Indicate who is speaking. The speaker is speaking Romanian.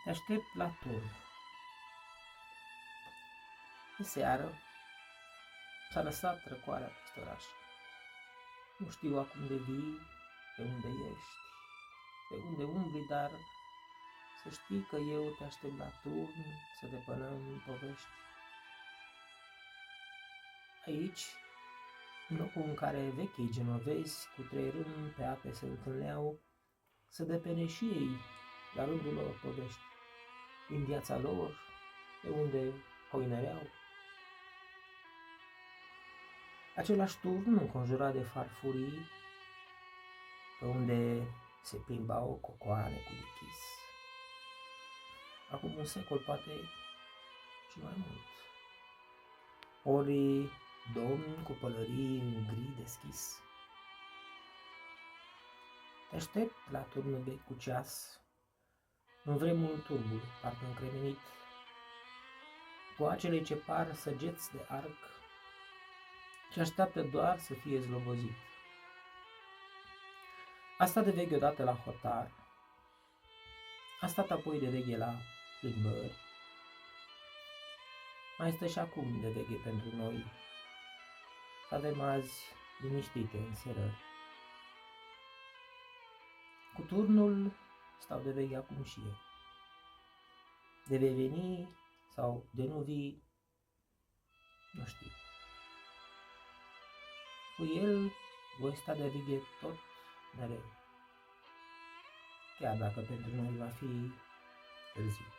Speaker 1: Te aștept la turn. De seară s-a lăsat răcoarea peste oraș. Nu știu acum de vii, de unde ești, de unde umbli, dar să știi că eu te aștept la turn să depănăm povești. Aici, în locul în care vechii genovezi cu trăirând pe ape se întâlneau, să depene și ei la rândul lor povești din viața lor, de unde hoinăreau. Același turn înconjurat de farfurii, pe unde se plimbau cocoane cu dichis. Acum un secol, poate și mai mult. Ori domni cu pălării în gri deschis. Te aștept la turnul vechi cu ceas, în vremul turbul, parcă încremenit, cu acele ce par săgeți de arc, și așteaptă doar să fie zlobozit. A stat de veche odată la hotar, a stat apoi de veche la plimbări, mai stă și acum de veche pentru noi, să avem azi liniștite în serări. Cu turnul stau de veche acum și eu. De vei veni sau de nu vii, nu știu. Cu el voi sta de veche tot mereu, chiar dacă pentru noi va fi târziu.